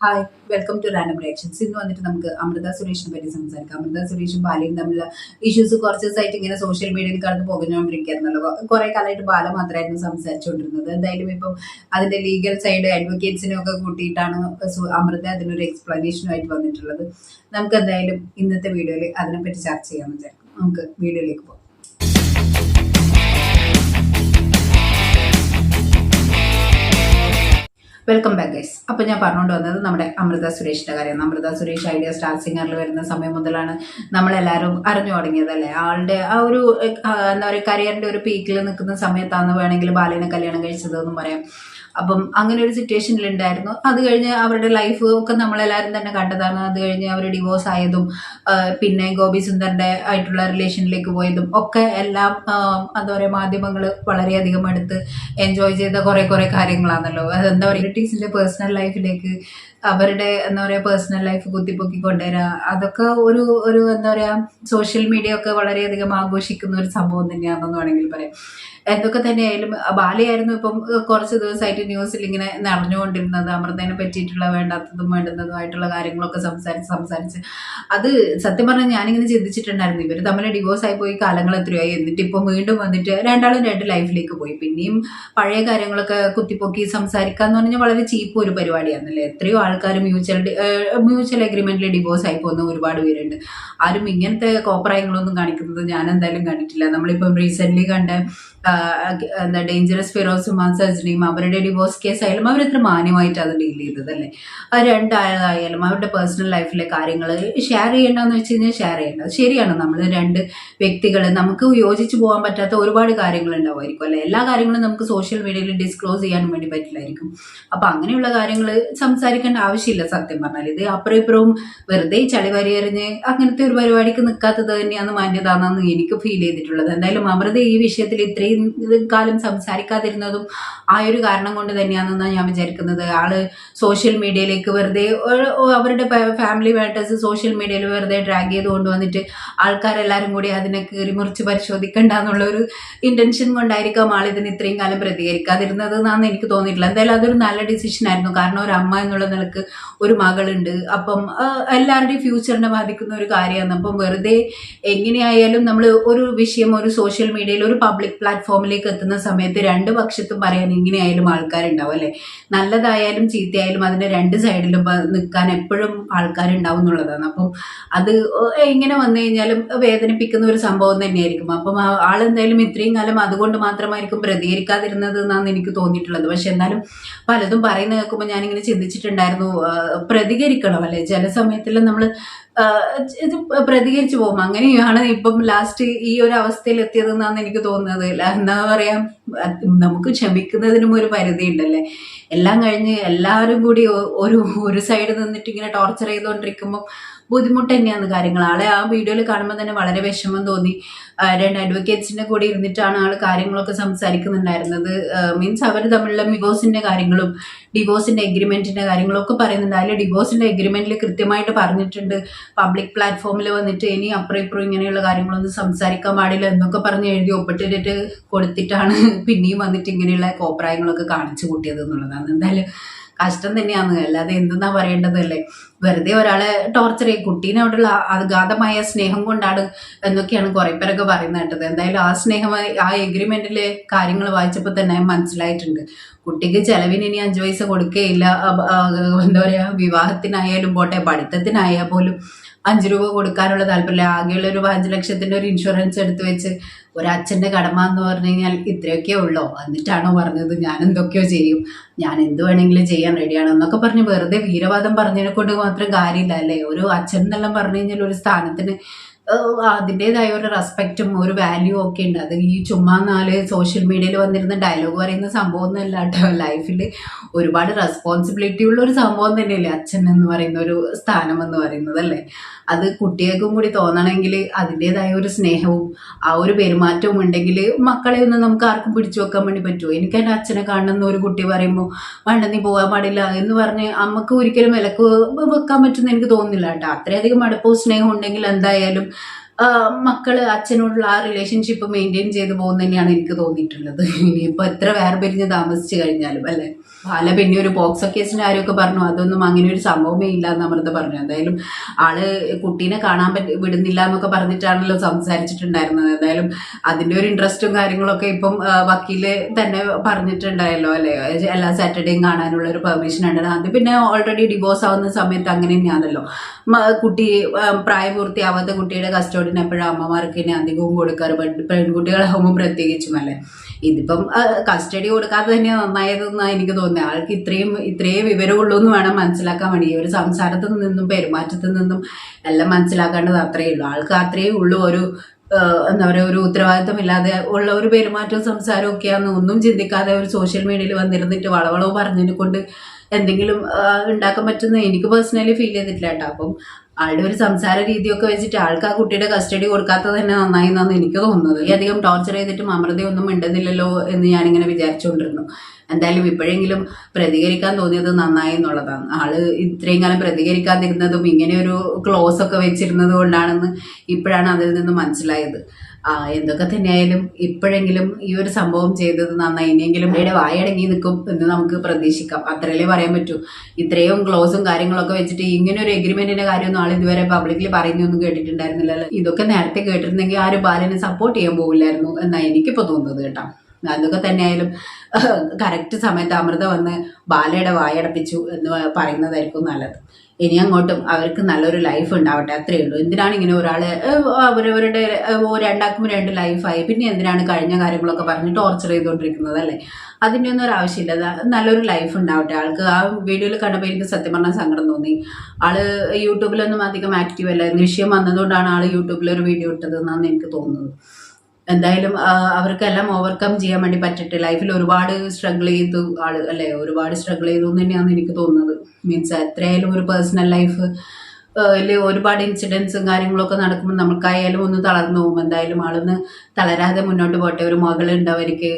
Hi, welcome to random reactions. ഇന്ന് വന്നിട്ട് നമുക്ക് അമൃത സുരേഷിനെ പറ്റി സംസാരിക്കാം. അമൃത സുരേഷും ബാലയും തമ്മിലുള്ള ഇഷ്യൂസ് കുറച്ച് ദിവസമായിട്ട് ഇങ്ങനെ സോഷ്യൽ മീഡിയയിൽ കടന്നു പോകുന്നോണ്ടിരിക്കുകയായിരുന്നല്ലോ. കുറെ കാലമായിട്ട് ബാല മാത്രമായിരുന്നു സംസാരിച്ചുകൊണ്ടിരുന്നത്. എന്തായാലും ഇപ്പം അതിന്റെ ലീഗൽ സൈഡ് അഡ്വക്കേറ്റ്സിനെ ഒക്കെ കൂട്ടിയിട്ടാണ് അമൃത അതിനൊരു എക്സ്പ്ലനേഷനുമായിട്ട് വന്നിട്ടുള്ളത്. നമുക്ക് എന്തായാലും ഇന്നത്തെ വീഡിയോയിൽ അതിനെപ്പറ്റി ചർച്ച ചെയ്യാമെന്ന് വിചാരിക്കും. നമുക്ക് വീഡിയോയിലേക്ക് പോകാം. Welcome back guys. അപ്പോൾ ഞാൻ പറഞ്ഞുകൊണ്ട് വന്നത് നമ്മുടെ അമൃത സുരേഷിൻ്റെ കാര്യമാണ്. അമൃത സുരേഷ് ഐഡിയ സ്റ്റാർ സിംഗറിൽ വരുന്ന സമയം മുതലാണ് നമ്മളെല്ലാവരും അറിഞ്ഞു തുടങ്ങിയത് അല്ലേ. ആളുടെ ആ ഒരു എന്താ പറയുക കരിയറിൻ്റെ ഒരു പീക്കിൽ നിൽക്കുന്ന സമയത്താണ് വേണമെങ്കിൽ ബാലേനെ കല്യാണം കഴിച്ചതെന്നും പറയാം. അപ്പം അങ്ങനെ ഒരു സിറ്റുവേഷനിൽ ഉണ്ടായിരുന്നു. അത് കഴിഞ്ഞ് അവരുടെ ലൈഫ് ഒക്കെ നമ്മളെല്ലാവരും തന്നെ കണ്ടതാണ്. അത് കഴിഞ്ഞ് അവർ ഡിവോഴ്സ് ആയതും പിന്നെ ഗോപി സുന്ദറിൻ്റെ ആയിട്ടുള്ള റിലേഷനിലേക്ക് പോയതും ഒക്കെ എല്ലാം എന്താ പറയുക മാധ്യമങ്ങൾ വളരെയധികം എടുത്ത് എൻജോയ് ചെയ്ത കുറേ കാര്യങ്ങളാണല്ലോ. അതെന്താ പറയുക റിലേറ്റീവ്സിൻ്റെ പേഴ്സണൽ ലൈഫിലേക്ക് അവരുടെ എന്താ പറയുക പേഴ്സണൽ ലൈഫ് കുത്തിപ്പൊക്കി കൊണ്ടുവരിക, അതൊക്കെ ഒരു എന്താ പറയുക സോഷ്യൽ മീഡിയ ഒക്കെ വളരെയധികം ആഘോഷിക്കുന്ന ഒരു സംഭവം തന്നെയാണെന്ന് വേണമെങ്കിൽ പറയാം. എന്തൊക്കെ തന്നെയായാലും ബാലയായിരുന്നു ഇപ്പം കുറച്ച് ദിവസമായിട്ട് ന്യൂസിൽ ഇങ്ങനെ നടന്നുകൊണ്ടിരുന്നത്. അമൃതേനെ പറ്റിയിട്ടുള്ള വേണ്ടാത്തതും വേണ്ടുന്നതുമായിട്ടുള്ള കാര്യങ്ങളൊക്കെ സംസാരിച്ച് അത് സത്യം പറഞ്ഞാൽ ഞാനിങ്ങനെ ചിന്തിച്ചിട്ടുണ്ടായിരുന്നു. ഇവർ തമ്മിൽ ഡിവോഴ്സ് ആയി പോയി കാലങ്ങൾ എത്രയായി, എന്നിട്ട് ഇപ്പം വീണ്ടും വന്നിട്ട് രണ്ടാളും രണ്ട് ലൈഫിലേക്ക് പോയി. പിന്നെയും പഴയ കാര്യങ്ങളൊക്കെ കുത്തിപ്പൊക്കി സംസാരിക്കുക എന്ന് പറഞ്ഞാൽ വളരെ ചീപ്പ് ഒരു പരിപാടിയാണല്ലേ. എത്രയോ ആൾക്കാർ മ്യൂച്വൽ അഗ്രിമെന്റിൽ ഡിവോഴ്സ് ആയി പോകുന്ന ഒരുപാട് പേരുണ്ട്. ആരും ഇങ്ങനത്തെ കോപ്രായങ്ങളൊന്നും കാണിക്കുന്നത് ഞാൻ എന്തായാലും കണ്ടിട്ടില്ല. നമ്മളിപ്പം റീസെന്റ് കണ്ട എന്താ ഡേഞ്ചറസ് ഫിറോസും സജ്നിയും അവരുടെ ഡിവോഴ്സ് കേസ് ആയാലും അവരെത്ര മാന്യമായിട്ട് അത് ഡീൽ ചെയ്തതല്ലേ. അത് രണ്ടാളായാലും അവരുടെ പേഴ്സണൽ ലൈഫിലെ കാര്യങ്ങൾ ഷെയർ ചെയ്യേണ്ടതെന്ന് വെച്ച് കഴിഞ്ഞാൽ ഷെയർ ചെയ്യേണ്ടത് ശരിയാണ്. നമ്മൾ രണ്ട് വ്യക്തികൾ നമുക്ക് യോജിച്ച് പോകാൻ പറ്റാത്ത ഒരുപാട് കാര്യങ്ങൾ ഉണ്ടാവുമായിരിക്കും അല്ലെ. എല്ലാ കാര്യങ്ങളും നമുക്ക് സോഷ്യൽ മീഡിയയിൽ ഡിസ്ക്ലോസ് ചെയ്യാനും വേണ്ടി പറ്റില്ലായിരിക്കും. അപ്പൊ അങ്ങനെയുള്ള കാര്യങ്ങൾ സംസാരിക്കേണ്ട ആവശ്യമില്ല സത്യം പറഞ്ഞാൽ. ഇത് അപ്പുറം ഇപ്പുറവും വെറുതെ ചളിവാരി എറിഞ്ഞ് അങ്ങനത്തെ ഒരു പരിപാടിക്ക് നിൽക്കാത്തത് തന്നെയാണ് മാന്യതാണെന്ന് എനിക്ക് ഫീൽ ചെയ്തിട്ടുള്ളത്. എന്തായാലും അമൃത ഈ വിഷയത്തിൽ ഇത്രയും കാലം സംസാരിക്കാതിരുന്നതും ആ ഒരു കാരണം കൊണ്ട് തന്നെയാണെന്നാണ് ഞാൻ വിചാരിക്കുന്നത്. ആള് സോഷ്യൽ മീഡിയയിലേക്ക് വെറുതെ അവരുടെ ഫാമിലി മാറ്റേഴ്സ് സോഷ്യൽ മീഡിയയിൽ വെറുതെ ഡ്രാഗ് ചെയ്ത് കൊണ്ടുവന്നിട്ട് ആൾക്കാരെല്ലാവരും കൂടി അതിനെ കീറിമുറിച്ച് പരിശോധിക്കണ്ട എന്നുള്ള ഒരു ഇന്റൻഷൻ കൊണ്ടായിരിക്കാം ആൾ ഇതിന് ഇത്രയും കാലം പ്രതികരിക്കാതിരുന്നത് എന്നാണ് എനിക്ക് തോന്നിയിട്ടില്ല. എന്തായാലും അതൊരു നല്ല ഡിസിഷൻ ആയിരുന്നു. കാരണം ഒരു അമ്മ എന്നുള്ള നിലക്ക് ഒരു മകളുണ്ട്. അപ്പം എല്ലാവരുടെയും ഫ്യൂച്ചറിനെ ബാധിക്കുന്ന ഒരു കാര്യമാണ്. അപ്പം വെറുതെ എങ്ങനെയായാലും നമ്മൾ ഒരു വിഷയം ഒരു സോഷ്യൽ മീഡിയയിൽ ഒരു പബ്ലിക് പ്ലാറ്റ്ഫോമിലേക്ക് എത്തുന്ന സമയത്ത് രണ്ട് പക്ഷത്തും പറയാൻ എങ്ങനെയായാലും ആൾക്കാരുണ്ടാവും അല്ലെ. നല്ലതായാലും ചീത്തയായാലും അതിന്റെ രണ്ട് സൈഡിലും നിൽക്കാൻ എപ്പോഴും ആൾക്കാരുണ്ടാവും എന്നുള്ളതാണ്. അപ്പം അത് എങ്ങനെ വന്നു കഴിഞ്ഞാലും വേദനിപ്പിക്കുന്ന ഒരു സംഭവം തന്നെയായിരിക്കും. അപ്പം ആളെന്തായാലും ഇത്രയും കാലം അതുകൊണ്ട് മാത്രമായിരിക്കും പ്രതികരിക്കാതിരുന്നത് എന്നാണ് എനിക്ക് തോന്നിയിട്ടുള്ളത്. പക്ഷെ എന്നാലും പലതും പറയുന്ന കേൾക്കുമ്പോൾ ഞാനിങ്ങനെ ചിന്തിച്ചിട്ടുണ്ടായിരുന്നു, പ്രതികരിക്കണം അല്ലെ. ചില സമയത്തെല്ലാം നമ്മൾ ഇത് പ്രതികരിച്ചു പോകും. അങ്ങനെയാണ് ഇപ്പം ലാസ്റ്റ് ഈ ഒരു അവസ്ഥയിൽ എത്തിയതെന്നാണ് എനിക്ക് തോന്നുന്നത്. എന്താ പറയാ, നമുക്ക് ക്ഷമിക്കുന്നതിനും ഒരു പരിധി ഉണ്ടല്ലേ. എല്ലാം കഴിഞ്ഞ് എല്ലാവരും കൂടി ഒരു സൈഡ് നിന്നിട്ട് ഇങ്ങനെ ടോർച്ചർ ചെയ്തുകൊണ്ടിരിക്കുമ്പോൾ ബുദ്ധിമുട്ട് തന്നെയാണ് കാര്യങ്ങൾ. ആളെ ആ വീഡിയോയിൽ കാണുമ്പോൾ തന്നെ വളരെ വിഷമം തോന്നി. രണ്ട് അഡ്വക്കേറ്റ്സിന്റെ കൂടെ ഇരുന്നിട്ടാണ് ആൾ കാര്യങ്ങളൊക്കെ സംസാരിക്കുന്നുണ്ടായിരുന്നത്. മീൻസ് അവർ തമ്മിലുള്ള ഡിവോഴ്സിന്റെ കാര്യങ്ങളും ഡിവോഴ്സിന്റെ എഗ്രിമെന്റിന്റെ കാര്യങ്ങളും ഒക്കെ പറയുന്നുണ്ട്. അതിൽ ഡിവോഴ്സിന്റെ എഗ്രിമെന്റിൽ കൃത്യമായിട്ട് പറഞ്ഞിട്ടുണ്ട് പബ്ലിക് പ്ലാറ്റ്ഫോമിൽ വന്നിട്ട് ഇനി അപ്പുറം ഇപ്പുറം ഇങ്ങനെയുള്ള കാര്യങ്ങളൊന്നും സംസാരിക്കാൻ പാടില്ല എന്നൊക്കെ പറഞ്ഞ് എഴുതി ഒപ്പിട്ടിട്ട് കൊടുത്തിട്ടാണ് പിന്നെയും വന്നിട്ട് ഇങ്ങനെയുള്ള കോപ്രായങ്ങളൊക്കെ കാണിച്ചു കൂട്ടിയത് എന്നുള്ളതാണ്. എന്തായാലും കഷ്ടം തന്നെയാണ്. അല്ലാതെ എന്തെന്നാ പറയേണ്ടതല്ലേ. വെറുതെ ഒരാളെ ടോർച്ചർ ചെയ്യും. കുട്ടീനോടുള്ള അഗാധമായ സ്നേഹം കൊണ്ടാണ് എന്നൊക്കെയാണ് കുറെ പേരൊക്കെ പറയുന്നത് കേട്ടത്. എന്തായാലും ആ സ്നേഹമായി ആ എഗ്രിമെന്റിലെ കാര്യങ്ങൾ വായിച്ചപ്പോൾ തന്നെ മനസ്സിലായിട്ടുണ്ട്. കുട്ടിക്ക് ചെലവിന് ഇനി 5 പൈസ കൊടുക്കുകയില്ല. എന്താ പറയാ വിവാഹത്തിനായാലും പോട്ടെ പഠിത്തത്തിനായാൽ പോലും 5 രൂപ കൊടുക്കാനുള്ള താല്പര്യമില്ല. ആകെയുള്ള ഒരു 5 ലക്ഷത്തിന്റെ ഒരു ഇൻഷുറൻസ് എടുത്തു വെച്ച് ഒരച്ഛൻ്റെ കടമ എന്ന് പറഞ്ഞു കഴിഞ്ഞാൽ ഇത്രയൊക്കെ ഉള്ളോ. എന്നിട്ടാണോ പറഞ്ഞത് ഞാൻ എന്തൊക്കെയോ ചെയ്യും, ഞാൻ എന്ത് വേണമെങ്കിലും ചെയ്യാൻ റെഡിയാണ് എന്നൊക്കെ പറഞ്ഞ് വെറുതെ വീരവാദം പറഞ്ഞതിനെ കൊണ്ട് മാത്രം കാര്യമില്ല അല്ലേ. ഒരു അച്ഛൻ എന്നെല്ലാം പറഞ്ഞു കഴിഞ്ഞാൽ ഒരു സ്ഥാനത്തിന് അതിൻ്റെതായ ഒരു റെസ്പെക്റ്റും ഒരു വാല്യൂ ഒക്കെ ഉണ്ട്. അത് ഈ ചുമ്മാ 4 സോഷ്യൽ മീഡിയയിൽ വന്നിരുന്ന ഡയലോഗ് പറയുന്ന സംഭവമൊന്നും അല്ല കേട്ടോ. ലൈഫിൽ ഒരുപാട് റെസ്പോൺസിബിലിറ്റി ഉള്ള ഒരു സംഭവം തന്നെയല്ലേ അച്ഛൻ എന്ന് പറയുന്ന ഒരു സ്ഥാനം എന്ന് പറയുന്നത് അല്ലേ. അത് കുട്ടികൾക്കും കൂടി തോന്നണമെങ്കിൽ അതിൻ്റെതായ ഒരു സ്നേഹവും ആ ഒരു പെരുമാറ്റവും ഉണ്ടെങ്കിൽ മക്കളെ ഒന്നും നമുക്ക് ആർക്കും പിടിച്ചു വെക്കാൻ വേണ്ടി പറ്റുമോ. എനിക്ക് എൻ്റെ അച്ഛനെ കാണുന്ന ഒരു കുട്ടി പറയുമ്പോൾ വേണ്ട നീ പോകാൻ പാടില്ല എന്ന് പറഞ്ഞ് അമ്മക്ക് ഒരിക്കലും വിലക്ക് വെക്കാൻ പറ്റുമെന്ന് എനിക്ക് തോന്നുന്നില്ല കേട്ടോ. അത്രയധികം അടുപ്പവും സ്നേഹം ഉണ്ടെങ്കിൽ എന്തായാലും മക്കള് അച്ഛനോടുള്ള ആ റിലേഷൻഷിപ്പ് മെയിൻറ്റെയിൻ ചെയ്ത് പോകുന്ന തന്നെയാണ് എനിക്ക് തോന്നിയിട്ടുള്ളത്. ഇനിയിപ്പോൾ എത്ര വേർപിരിഞ്ഞ് താമസിച്ചു കഴിഞ്ഞാലും അല്ലേ. ബാല പിന്നെ ഒരു പോക്സോ കേസിന്റെ കാര്യമൊക്കെ പറഞ്ഞു, അതൊന്നും അങ്ങനെ ഒരു സംഭവമേ ഇല്ല എന്ന് അമൃത പറഞ്ഞു. എന്തായാലും ആള് കുട്ടീനെ കാണാൻ വിടുന്നില്ല എന്നൊക്കെ പറഞ്ഞിട്ടാണല്ലോ സംസാരിച്ചിട്ടുണ്ടായിരുന്നത്. എന്തായാലും അതിന്റെ ഒരു ഇൻട്രസ്റ്റും കാര്യങ്ങളൊക്കെ ഇപ്പം വക്കീല് തന്നെ പറഞ്ഞിട്ടുണ്ടായല്ലോ അല്ലെ, എല്ലാ സാറ്റർഡേയും കാണാനുള്ള ഒരു പെർമിഷൻ ഉണ്ട്. അത് പിന്നെ ഓൾറെഡി ഡിവോഴ്സ് ആവുന്ന സമയത്ത് അങ്ങനെ തന്നെയാണല്ലോ. കുട്ടി പ്രായപൂർത്തിയാവാത്ത കുട്ടിയുടെ കസ്റ്റഡിന് എപ്പോഴും അമ്മമാർക്ക് തന്നെ അധികവും കൊടുക്കാറ്, പെൺകുട്ടികളാകുമ്പോൾ പ്രത്യേകിച്ചും അല്ലേ. ഇതിപ്പം കസ്റ്റഡി കൊടുക്കാതെ തന്നെ നന്നായതെന്നാണ് എനിക്ക് തോന്നുന്നത്. ആൾക്ക് ഇത്രയും വിവരമുള്ളൂ എന്ന് വേണം മനസ്സിലാക്കാൻ വേണ്ടി. ഒരു സംസാരത്തിൽ നിന്നും പെരുമാറ്റത്തിൽ നിന്നും എല്ലാം മനസ്സിലാക്കേണ്ടത് അത്രയേ ഉള്ളൂ. ആൾക്ക് അത്രയേ ഉള്ളൂ. എന്താ പറയുക, ഒരു ഉത്തരവാദിത്തമില്ലാതെ ഉള്ള ഒരു പെരുമാറ്റവും സംസാരവും ഒക്കെയാന്ന് ഒന്നും ചിന്തിക്കാതെ ഒരു സോഷ്യൽ മീഡിയയിൽ വന്നിരുന്നിട്ട് വളവളോ പറഞ്ഞതിനെ കൊണ്ട് എന്തെങ്കിലും ഉണ്ടാക്കാൻ പറ്റുന്ന എനിക്ക് പേഴ്സണലി ഫീൽ ചെയ്തിട്ടില്ല കേട്ടോ. അപ്പം ആളുടെ ഒരു സംസാര രീതിയൊക്കെ വെച്ചിട്ട് ആൾക്ക് ആ കുട്ടിയുടെ കസ്റ്റഡി കൊടുക്കാത്തത് തന്നെ നന്നായി എന്നാണ് എനിക്ക് തോന്നുന്നത്. ഈ അധികം ടോർച്ചർ ചെയ്തിട്ടും അമൃതയൊന്നും മിണ്ടുന്നില്ലല്ലോ എന്ന് ഞാനിങ്ങനെ വിചാരിച്ചുകൊണ്ടിരുന്നു. എന്തായാലും ഇപ്പോഴെങ്കിലും പ്രതികരിക്കാൻ തോന്നിയത് നന്നായി എന്നുള്ളതാണ്. ആള് ഇത്രയും കാലം പ്രതികരിക്കാതിരുന്നതും ഇങ്ങനെ ഒരു ക്ലോസ് ഒക്കെ വെച്ചിരുന്നത് കൊണ്ടാണെന്ന് ഇപ്പോഴാണ് അതിൽ നിന്ന് മനസ്സിലായത്. എന്തൊക്കെ തന്നെയായാലും ഇപ്പോഴെങ്കിലും ഈ ഒരു സംഭവം ചെയ്തത് നന്നായി. ഇനിയെങ്കിലും ഇവിടെ വായടങ്ങി നിൽക്കും എന്ന് നമുക്ക് പ്രതീക്ഷിക്കാം. അത്രയല്ലേ പറയാൻ പറ്റൂ. ഇത്രയും ക്ലോസും കാര്യങ്ങളൊക്കെ വെച്ചിട്ട് ഇങ്ങനെ ഒരു എഗ്രിമെന്റിന്റെ കാര്യമൊന്നും ആൾ ഇതുവരെ പബ്ലിക്കിൽ പറയുന്നൊന്നും കേട്ടിട്ടുണ്ടായിരുന്നില്ലല്ലോ. ഇതൊക്കെ നേരത്തെ കേട്ടിരുന്നെങ്കിൽ ആരും ബാലനെ സപ്പോർട്ട് ചെയ്യാൻ പോകില്ലായിരുന്നു എന്നാണ് എനിക്കിപ്പോൾ തോന്നുന്നത് കേട്ടോ. അതൊക്കെ തന്നെയായാലും കറക്റ്റ് സമയത്ത് അമൃത വന്ന് ബാലയുടെ വായടപ്പിച്ചു എന്ന് പറയുന്നതായിരിക്കും നല്ലത്. ഇനി അങ്ങോട്ടും അവർക്ക് നല്ലൊരു ലൈഫ് ഉണ്ടാവട്ടെ, അത്രയേ ഉള്ളൂ. എന്തിനാണ് ഇങ്ങനെ ഒരാളെ അവരവരുടെ രണ്ടാക്കും രണ്ട് ലൈഫായി പിന്നെ എന്തിനാണ് കഴിഞ്ഞ കാര്യങ്ങളൊക്കെ പറഞ്ഞ് ടോർച്ചർ ചെയ്തുകൊണ്ടിരിക്കുന്നത് അല്ലേ? അതിൻ്റെ ഒന്നും ഒരു ആവശ്യമില്ല. നല്ലൊരു ലൈഫ് ഉണ്ടാവട്ടെ ആൾക്ക്. ആ വീഡിയോയിൽ കണ്ടപ്പോൾ എനിക്ക് സത്യം പറഞ്ഞാൽ സങ്കടം തോന്നി. ആള് യൂട്യൂബിലൊന്നും അധികം ആക്റ്റീവ് അല്ല. വിഷയം വന്നതുകൊണ്ടാണ് ആൾ യൂട്യൂബിലൊരു വീഡിയോ ഇട്ടത് എന്നാണ് എനിക്ക് തോന്നുന്നത്. എന്തായാലും അവർക്കെല്ലാം ഓവർകം ചെയ്യാൻ വേണ്ടി പറ്റട്ടെ. ലൈഫിൽ ഒരുപാട് സ്ട്രഗിൾ ചെയ്തു ആള് അല്ലേ, ഒരുപാട് സ്ട്രഗിൾ ചെയ്തു എന്ന് തന്നെയാണ് എനിക്ക് തോന്നുന്നത്. മീൻസ് എത്രയായാലും ഒരു പേഴ്സണൽ ലൈഫ് ഒരുപാട് ഇൻസിഡൻസും കാര്യങ്ങളൊക്കെ നടക്കുമ്പോൾ നമുക്കായാലും ഒന്ന് തളർന്നു പോകും. എന്തായാലും ആളൊന്ന് തളരാതെ മുന്നോട്ട് പോട്ടെ. ഒരു മകളുണ്ട് അവർക്ക്,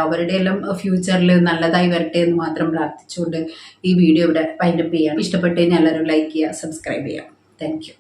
അവരുടെ എല്ലാം ഫ്യൂച്ചറിൽ നല്ലതായി വരട്ടെ എന്ന് മാത്രം പ്രാർത്ഥിച്ചുകൊണ്ട് ഈ വീഡിയോ ഇവിടെ വൈൻഡപ്പ് ചെയ്യാം. ഇഷ്ടപ്പെട്ട് കഴിഞ്ഞാൽ എല്ലാവരും ലൈക്ക് ചെയ്യുക, സബ്സ്ക്രൈബ് ചെയ്യുക. Thank you.